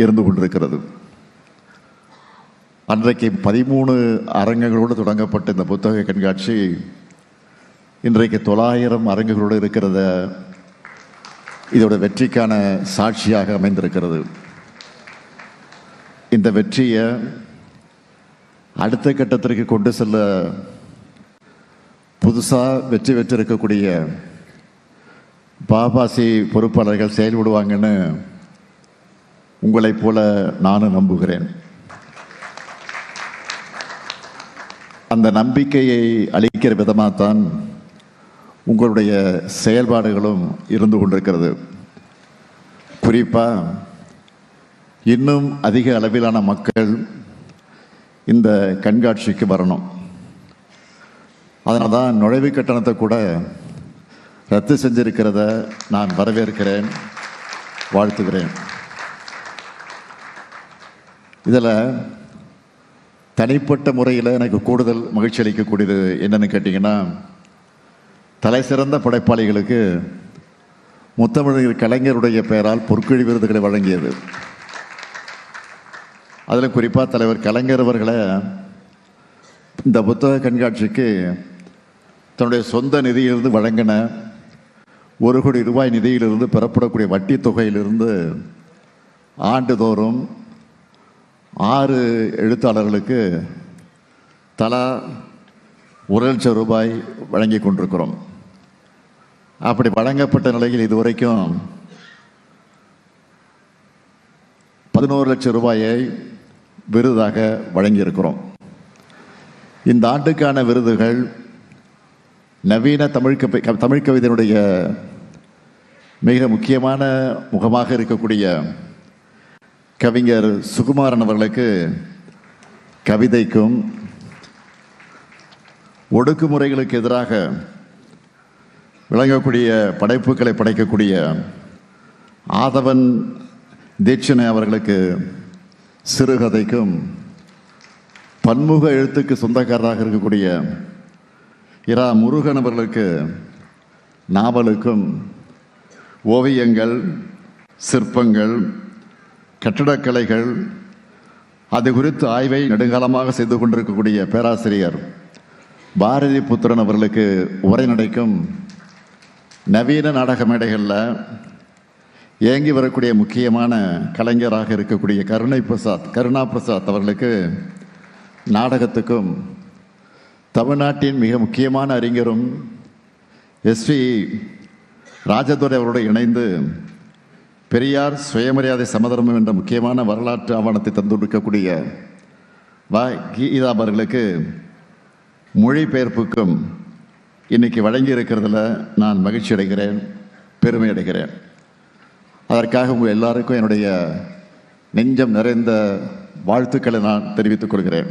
இருந்து கொண்டிருக்கிறது. அன்றைக்கு 13 அரங்குகளோடு தொடங்கப்பட்ட இந்த புத்தக கண்காட்சி இன்றைக்கு 900 அரங்குகளோடு இருக்கிறத இதோட வெற்றிக்கான சாட்சியாக அமைந்திருக்கிறது. இந்த வெற்றியை அடுத்த கட்டத்திற்கு கொண்டு செல்ல புதுசாக வெற்றி பெற்றிருக்கக்கூடிய பாபாசி பொறுப்பாளர்கள் செயல்படுவாங்கன்னு உங்களைப் போல நானும் நம்புகிறேன். அந்த நம்பிக்கையை அளிக்கிற விதமாகத்தான் உங்களுடைய செயல்பாடுகளும் இருந்து கொண்டிருக்கிறது. குறிப்பாக இன்னும் அதிக அளவிலான மக்கள் இந்த கண்காட்சிக்கு வரணும். அதனால தான் நுழைவு கட்டணத்தை கூட ரத்து செஞ்சிருக்கிறத நான் வரவேற்கிறேன், வாழ்த்துகிறேன். இதில் தனிப்பட்ட முறையில் எனக்கு கூடுதல் மகிழ்ச்சி அளிக்கக்கூடியது என்னன்னு கேட்டிங்கன்னா, தலை சிறந்த படைப்பாளிகளுக்கு முத்தமிழர் கலைஞருடைய பெயரால் பொற்கிழி விருதுகளை வழங்கியது. அதில் குறிப்பாக தலைவர் கலைஞர் அவர்களை இந்த புத்தக கண்காட்சிக்கு தன்னுடைய சொந்த நிதியிலிருந்து வழங்கின 1 கோடி ரூபாய் நிதியிலிருந்து பெறப்படக்கூடிய வட்டி தொகையிலிருந்து ஆண்டுதோறும் 6 எழுத்தாளர்களுக்கு தலா 1 லட்சம் ரூபாய் வழங்கி கொண்டிருக்கிறோம். அப்படி வழங்கப்பட்ட நிலையில் இதுவரைக்கும் 11 லட்சம் ரூபாயை விருதாக வழங்கியிருக்கிறோம். இந்த ஆண்டுக்கான விருதுகள் நவீன தமிழ் கவிதையினுடைய மிக முக்கியமான முகமாக இருக்கக்கூடிய கவிஞர் சுகுமாரன் அவர்களுக்கு கவிதைக்கும், ஒடுக்குமுறைகளுக்கு எதிராக விளங்கக்கூடிய படைப்புகளை படைக்கக்கூடிய ஆதவன் தீட்சணை அவர்களுக்கு சிறுகதைக்கும், பன்முக எழுத்துக்கு சொந்தக்காரராக இருக்கக்கூடிய இரா முருகன் அவர்களுக்கு நாவலுக்கும், ஓவியங்கள், சிற்பங்கள், கட்டிடக்கலைகள் அது குறித்து ஆய்வை நெடுங்காலமாக செய்து கொண்டிருக்கக்கூடிய பேராசிரியர் பாரதி புத்திரன் அவர்களுக்கு உரைநடைக்கும், நவீன நாடக மேடைகளில் இயங்கி வரக்கூடிய முக்கியமான கலைஞராக இருக்கக்கூடிய கருணா பிரசாத் அவர்களுக்கு நாடகத்துக்கும், தமிழ்நாட்டின் மிக முக்கியமான அறிஞரும் எஸ்வி ராஜதுரை அவரோடு இணைந்து பெரியார் சுயமரியாதை சமதர்மம் என்ற முக்கியமான வரலாற்று ஆவணத்தை தந்துவிக்கக்கூடிய கீதா அவர்களுக்கு மொழிபெயர்ப்புக்கும் இன்னைக்கு வழங்கி இருக்கிறதுல நான் மகிழ்ச்சி அடைகிறேன், பெருமை அடைகிறேன். அதற்காக உங்கள் எல்லாருக்கும் என்னுடைய நெஞ்சம் நிறைந்த வாழ்த்துக்களை நான் தெரிவித்துக் கொள்கிறேன்.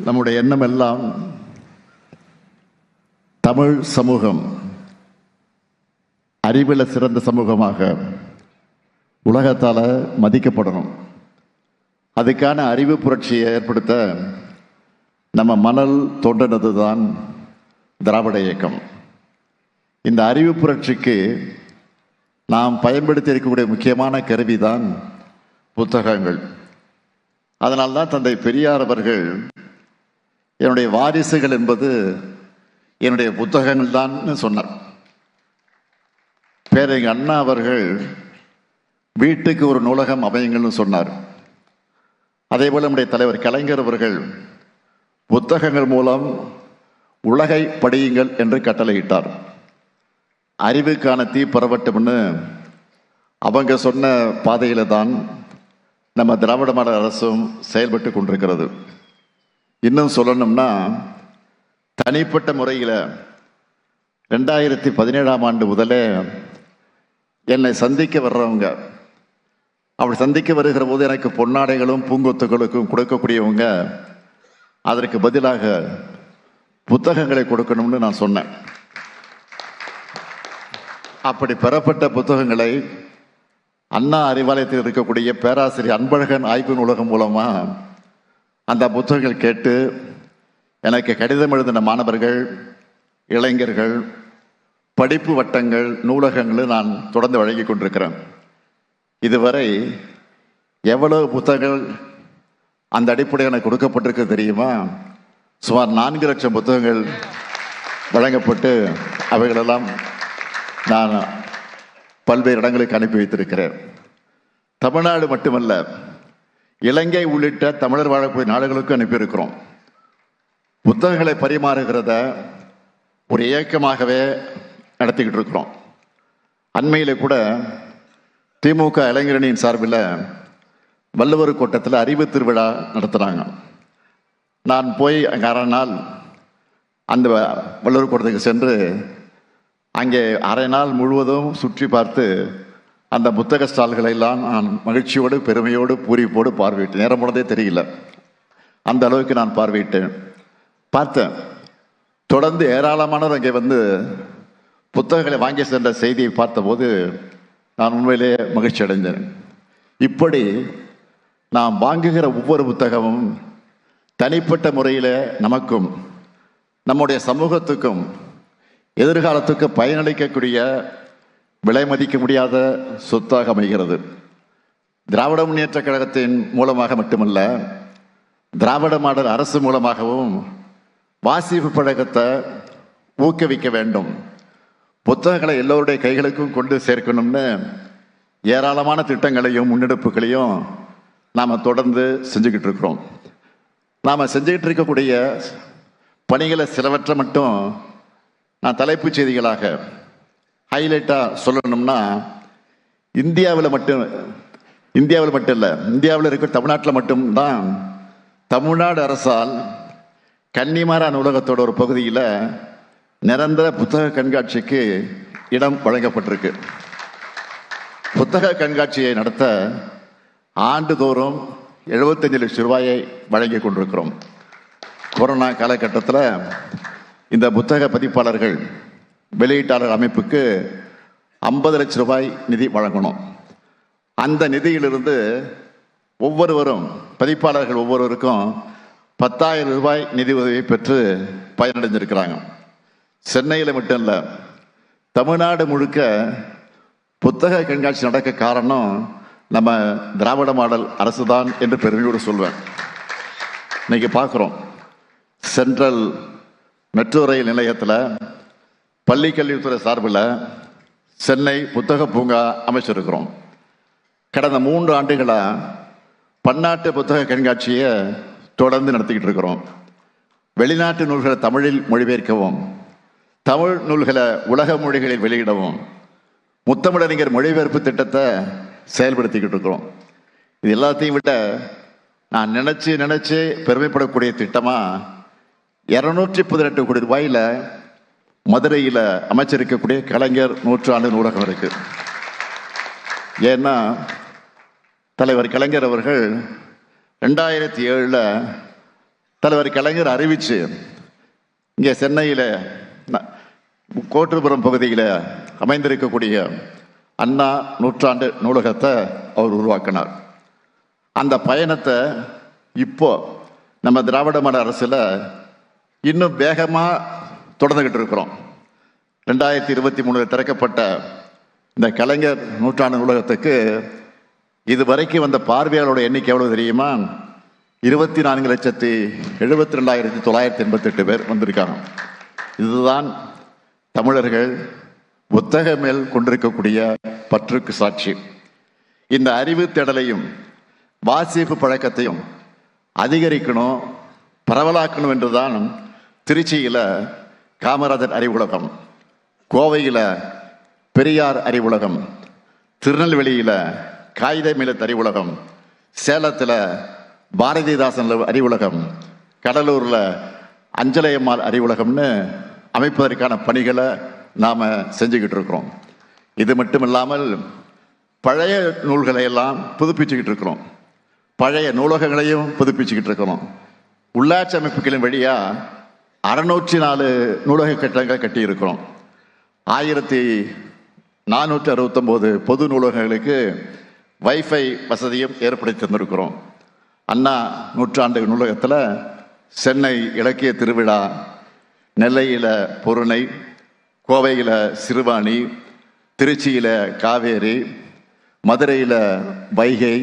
நம்முடைய எண்ணம் எல்லாம் தமிழ் சமூகம் அறிவில் சிறந்த சமூகமாக உலகத்தால் மதிக்கப்படணும். அதுக்கான அறிவு புரட்சியை ஏற்படுத்த நம்ம மணல் தோன்றினது தான் திராவிட இயக்கம். இந்த அறிவு புரட்சிக்கு நாம் பயன்படுத்தி இருக்கக்கூடிய முக்கியமான கருவி தான் புத்தகங்கள். அதனால்தான் தந்தை பெரியார் அவர்கள் என்னுடைய வாரிசுகள் என்பது என்னுடைய புத்தகங்கள் தான் சொன்னார். பேரறிஞர் அண்ணா அவர்கள் வீட்டுக்கு ஒரு நூலகம் அமையுங்கள்னு சொன்னார். அதே போல நம்முடைய தலைவர் கலைஞர் அவர்கள் புத்தகங்கள் மூலம் உலகை படியுங்கள் என்று கட்டளையிட்டார். அறிவுக்கான தீ பரவட்டும்னு அவங்க சொன்ன பாதையில தான் நம்ம திராவிட மாடல் அரசும் செயல்பட்டு கொண்டிருக்கிறது. இன்னும் சொல்லணும்னா, தனிப்பட்ட முறையில் 2017ஆம் ஆண்டு முதலே என்னை சந்திக்க வர்றவங்க, அப்படி சந்திக்க வருகிற போது எனக்கு பொன்னாடைகளும் பூங்கொத்துகளுக்கும் கொடுக்கக்கூடியவங்க அதற்கு பதிலாக புத்தகங்களை கொடுக்கணும்னு நான் சொன்னேன். அப்படி பெறப்பட்ட புத்தகங்களை அண்ணா அறிவாலயத்தில் இருக்கக்கூடிய பேராசிரியர் அன்பழகன் ஆய்வு நூலகம் மூலமா அந்த புத்தகங்கள் கேட்டு எனக்கு கடிதம் எழுதின மாணவர்கள், இளைஞர்கள், படிப்பு வட்டங்கள், நூலகங்கள் நான் தொடர்ந்து வழங்கி கொண்டிருக்கிறேன். இதுவரை எவ்வளவு புத்தகங்கள் அந்த அடிப்படையில் எனக்கு கொடுக்கப்பட்டிருக்கு தெரியுமா? சுமார் 4 லட்சம் புத்தகங்கள் வழங்கப்பட்டு அவைகளெல்லாம் நான் பல்வேறு இடங்களுக்கு அனுப்பி வைத்திருக்கிறேன். தமிழ்நாடு மட்டுமல்ல, இலங்கை உள்ளிட்ட தமிழர் வாழக்கூடிய நாடுகளுக்கும் அனுப்பியிருக்கிறோம். புத்தகங்களை பரிமாறுகிறத ஒரு இயக்கமாகவே நடத்திக்கிட்டு இருக்கிறோம். அண்மையில் கூட திமுக இளைஞரணியின் சார்பில் வள்ளுவர் கோட்டத்தில் அறிவு திருவிழா நடத்துகிறாங்க. நான் போய் அங்கே அரை நாள் அந்த வள்ளுவர் கோட்டத்துக்கு சென்று அங்கே அரை நாள் முழுவதும் சுற்றி பார்த்து அந்த புத்தக ஸ்டால்களை எல்லாம் நான் மகிழ்ச்சியோடு பெருமையோடு பூரிப்போடு பார்வையிட்டேன். நேரம் போனதே தெரியல, அந்த அளவுக்கு நான் பார்த்தேன். தொடர்ந்து ஏராளமானவர் அங்கே வந்து புத்தகங்களை வாங்கி சென்ற செய்தியை பார்த்தபோது நான் உண்மையிலே மகிழ்ச்சி அடைந்தேன். இப்படி நாம் வாங்குகிற ஒவ்வொரு புத்தகமும் தனிப்பட்ட முறையில் நமக்கும் நம்முடைய சமூகத்துக்கும் எதிர்காலத்துக்கு பயனளிக்கக்கூடிய விலை மதிக்க முடியாத சொத்தாக அமைகிறது. திராவிட முன்னேற்ற கழகத்தின் மூலமாக மட்டுமல்ல, திராவிட மாடல் அரசு மூலமாகவும் வாசிப்பு பழக்கத்தை ஊக்குவிக்க வேண்டும். புத்தகங்களை எல்லோருடைய கைகளுக்கும் கொண்டு சேர்க்கணும்னு ஏராளமான திட்டங்களையும் முன்னெடுப்புகளையும் நாம் தொடர்ந்து செஞ்சுக்கிட்டு இருக்கிறோம். நாம் செஞ்சுக்கிட்டு இருக்கக்கூடிய பணிகளை சிலவற்றை மட்டும் நான் தலைப்புச் செய்திகளாக ஹைலைட்டாக சொல்லணும்னா, இந்தியாவில் மட்டும் இல்லை, இந்தியாவில் இருக்கிற தமிழ்நாட்டில் மட்டும்தான் தமிழ்நாடு அரசால் கன்னிமாரா நூலகத்தோட ஒரு பகுதியில் நிரந்தர புத்தக கண்காட்சிக்கு இடம் வழங்கப்பட்டிருக்கு. புத்தக கண்காட்சியை நடத்த ஆண்டுதோறும் 75 லட்சம் ரூபாயை வழங்கி கொண்டிருக்கிறோம். கொரோனா காலகட்டத்தில் இந்த புத்தக பதிப்பாளர்கள் வெளியீட்டாளர் அமைப்புக்கு 50 லட்சம் ரூபாய் நிதி வழங்கணும். அந்த நிதியிலிருந்து ஒவ்வொருவரும் பதிப்பாளர்கள் ஒவ்வொருவருக்கும் 10,000 ரூபாய் நிதி உதவியை பெற்று பயனடைஞ்சிருக்கிறாங்க. சென்னையில் மட்டும் இல்லை, தமிழ்நாடு முழுக்க புத்தக கண்காட்சி நடக்க காரணம் நம்ம திராவிட மாடல் அரசு தான் என்று பெருமையோடு சொல்வேன். இன்னைக்கு பார்க்குறோம், சென்ட்ரல் மெட்ரோ ரயில் நிலையத்தில் பள்ளிக்கல்வித்துறை சார்பில் சென்னை புத்தக பூங்கா அமைச்சிருக்கிறோம். கடந்த 3 ஆண்டுகளாக பன்னாட்டு புத்தக கண்காட்சியை தொடர்ந்து நடத்திக்கிட்டு இருக்கிறோம். வெளிநாட்டு நூல்களை தமிழில் மொழிபெயர்க்கவும், தமிழ் நூல்களை உலக மொழிகளில் வெளியிடவும் முத்தமிழறிஞர் மொழிபெயர்ப்பு திட்டத்தை செயல்படுத்திக்கிட்டு இருக்கிறோம். இது எல்லாத்தையும் விட நான் நினைச்சு பெருமைப்படக்கூடிய திட்டமாக 218 கோடி ரூபாயில் மதுரையில் அமைச்சிருக்கக்கூடிய கலைஞர் நூற்றாண்டு நூலகம் இருக்கு. ஏன்னா தலைவர் கலைஞர் அவர்கள் 2007 தலைவர் கலைஞர் அறிவிச்சு இங்கே சென்னையில் கோட்டுப்புறம் பகுதியில் அமைந்திருக்கக்கூடிய அண்ணா நூற்றாண்டு நூலகத்தை அவர் உருவாக்கினார். அந்த பயணத்தை இப்போ நம்ம திராவிட மாடல் அரசில் இன்னும் வேகமாக தொடர்ந்துகிட்டு இருக்கிறோம். 2023 திறக்கப்பட்ட இந்த கலைஞர் நூற்றாண்டு நூலகத்துக்கு இதுவரைக்கும் வந்த பார்வையாளரோட எண்ணிக்கை எவ்வளவு தெரியுமா? 24,72,988 பேர் வந்திருக்காங்க. இதுதான் தமிழர்கள் புத்தக மேல் கொண்டிருக்கக்கூடிய பற்றுக்கு சாட்சி. இந்த அறிவு தேடலையும் வாசிப்பு பழக்கத்தையும் அதிகரிக்கணும், பரவலாக்கணும் என்றுதான் திருச்சியில் காமராஜர் அறிவுலகம், கோவையில் பெரியார் அறிவுலகம், திருநெல்வேலியில் காகித மில்லத் அறிவுலகம், சேலத்தில் பாரதிதாசன் அறிவுலகம், கடலூரில் அஞ்சலையம்மாள் அறிவுலகம்னு அமைப்பதற்கான பணிகளை நாம் செஞ்சுக்கிட்டு இருக்கிறோம். இது மட்டும் இல்லாமல் பழைய நூல்களை எல்லாம் புதுப்பிச்சுக்கிட்டு இருக்கிறோம், பழைய நூலகங்களையும் புதுப்பிச்சுக்கிட்டு இருக்கிறோம். உள்ளாட்சி அமைப்புகளின் வழியாக 604 நூலக கட்டடங்கள் கட்டியிருக்கிறோம். 1469 பொது நூலகங்களுக்கு வைஃபை வசதியும் ஏற்படுத்தி தந்திருக்கிறோம். அண்ணா நூற்றாண்டு நூலகத்தில் சென்னை இலக்கிய திருவிழா, நெல்லையில் பொருணை, கோவையில் சிறுவாணி, திருச்சியில் காவேரி, மதுரையில் வைகை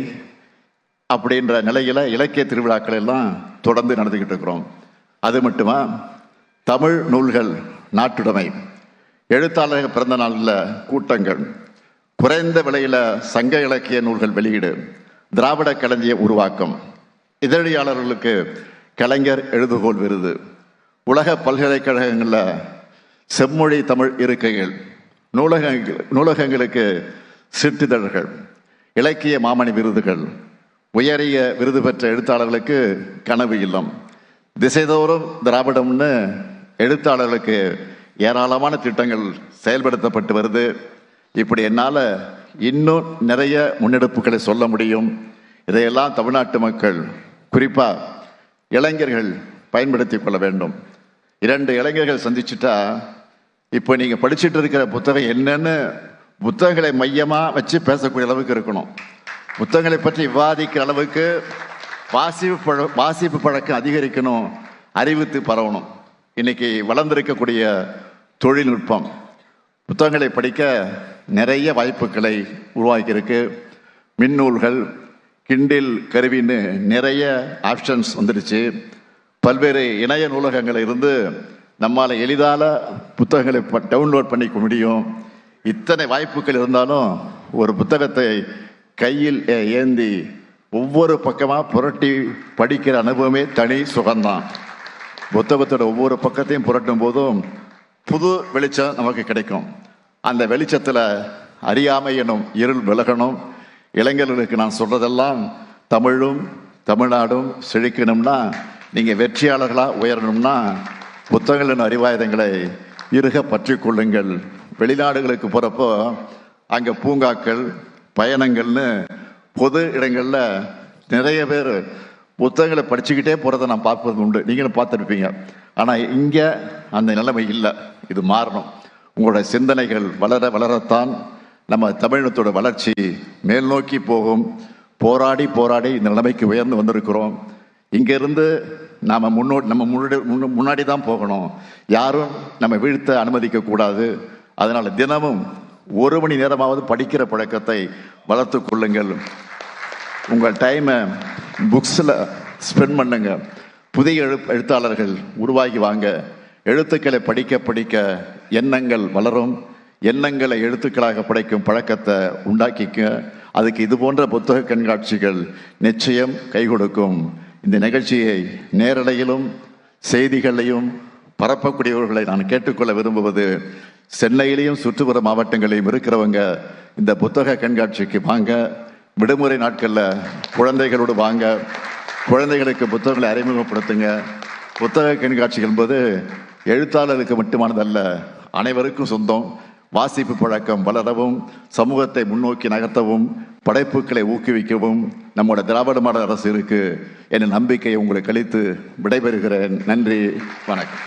அப்படின்ற நிலையில் இலக்கிய திருவிழாக்கள் எல்லாம் தொடர்ந்து நடந்துக்கிட்டு இருக்கிறோம். அது மட்டுமா, தமிழ் நூல்கள் நாட்டுடைமை, எழுத்தாளர்கள் பிறந்த நாளில் கூட்டங்கள், குறைந்த விலையில் சங்க இலக்கிய நூல்கள் வெளியீடு, திராவிட களஞ்சிய உருவாக்கம், இதழியாளர்களுக்கு கலைஞர் எழுதுகோள் விருது, உலக பல்கலைக்கழகங்களில் செம்மொழி தமிழ் இருக்கைகள், நூலகங்களுக்கு சிற்றிதழ்கள், இலக்கிய மாமணி விருதுகள், உயரிய விருது பெற்ற எழுத்தாளர்களுக்கு கனவு இல்லம், திசைதோறும் திராவிடம்னு எழுத்தாளர்களுக்கு ஏராளமான திட்டங்கள் செயல்படுத்தப்பட்டு வருது. இப்படி என்னால் இன்னும் நிறைய முன்னெடுப்புகளை சொல்ல முடியும். இதையெல்லாம் தமிழ்நாட்டு மக்கள், குறிப்பாக இளைஞர்கள் பயன்படுத்தி கொள்ள வேண்டும். 2 இளைஞர்கள் சந்திச்சுட்டா, இப்போ நீங்கள் படிச்சுட்டு இருக்கிற புத்தகம் என்னன்னு புத்தகங்களை மையமாக வச்சு பேசக்கூடிய அளவுக்கு இருக்கணும். புத்தகங்களை பற்றி விவாதிக்கிற அளவுக்கு வாசிப்பு பழக்கம் அதிகரிக்கணும், அறிவித்து பரவணும். இன்னைக்கு வளர்ந்திருக்கக்கூடிய தொழில்நுட்பம் புத்தகங்களை படிக்க நிறைய வாய்ப்புகளை உருவாக்கியிருக்கு. மின்னூல்கள், கிண்டில் கருவின்னு நிறைய ஆப்ஷன்ஸ் வந்துடுச்சு. பல்வேறு இணைய நூலகங்களில் இருந்து நம்மால் எளிதான புத்தகங்களை டவுன்லோட் பண்ணிக்க முடியும். இத்தனை வாய்ப்புகள் இருந்தாலும் ஒரு புத்தகத்தை கையில் ஏந்தி ஒவ்வொரு பக்கமாக புரட்டி படிக்கிற அனுபவமே தனி சுகம்தான். புத்தகத்தோட ஒவ்வொரு பக்கத்தையும் புரட்டும் போதும் புது வெளிச்சம் நமக்கு கிடைக்கும். அந்த வெளிச்சத்தில் அறியாமை எனும் இருள் விலகணும். இளைஞர்களுக்கு நான் சொல்றதெல்லாம், தமிழும் தமிழ்நாடும் செழிக்கணும்னா, நீங்கள் வெற்றியாளர்களாக உயரணும்னா புத்தகங்களின் அறிவாயுதங்களை இறுக பற்றி கொள்ளுங்கள். வெளிநாடுகளுக்கு போகிறப்போ அங்கே பூங்காக்கள், பயணங்கள்னு பொது இடங்களில் நிறைய பேர் புத்தகங்களை படிச்சுக்கிட்டே போகிறத நான் பார்ப்பது உண்டு. நீங்களும் பார்த்துருப்பீங்க. ஆனால் இங்கே அந்த நிலைமை இல்லை. இது மாறணும். உங்களோட சிந்தனைகள் வளர வளரத்தான் நம்ம தமிழினத்தோட வளர்ச்சி மேல் நோக்கி போகும். போராடி போராடி இந்த நிலைமைக்கு உயர்ந்து வந்திருக்கிறோம். இங்கேருந்து நாம் முன்னாடி தான் போகணும். யாரும் நம்ம வீழ்த்த அனுமதிக்க கூடாது. அதனால் தினமும் 1 மணி நேரமாவது படிக்கிற பழக்கத்தை வளர்த்து கொள்ளுங்கள். உங்கள் டைமை புக்ஸில் ஸ்பெண்ட் பண்ணுங்க. புதிய எழுத்தாளர்கள் உருவாகி வாங்க. எழுத்துக்களை படிக்க படிக்க எண்ணங்கள் வளரும். எண்ணங்களை எழுத்துக்களாக படைக்கும் பழக்கத்தை உண்டாக்கிக்க. அதுக்கு இது போன்ற புத்தக கண்காட்சிகள் நிச்சயம் கை கொடுக்கும். இந்த நிகழ்ச்சியை நேரலையிலும் செய்திகளையும் பரப்பக்கூடியவர்களை நான் கேட்டுக்கொள்ள விரும்புவது, சென்னையிலையும் சுற்றுப்புற மாவட்டங்களையும் இருக்கிறவங்க இந்த புத்தக கண்காட்சிக்கு வாங்க. விடுமுறை நாட்களில் குழந்தைகளோடு வாங்க. குழந்தைகளுக்கு புத்தகங்களை அறிமுகப்படுத்துங்க. புத்தக கண்காட்சிகள் என்பது எழுத்தாளர்களுக்கு மட்டுமானதல்ல, அனைவருக்கும் சொந்தம். வாசிப்பு பழக்கம் வளரவும், சமூகத்தை முன்னோக்கி நகர்த்தவும், படைப்புகளை ஊக்குவிக்கவும் நம்முடைய திராவிட மாடல் அரசு இருக்கு என்ற நம்பிக்கையை உங்களுக்கு அளித்து விடைபெறுகிறேன். நன்றி, வணக்கம்.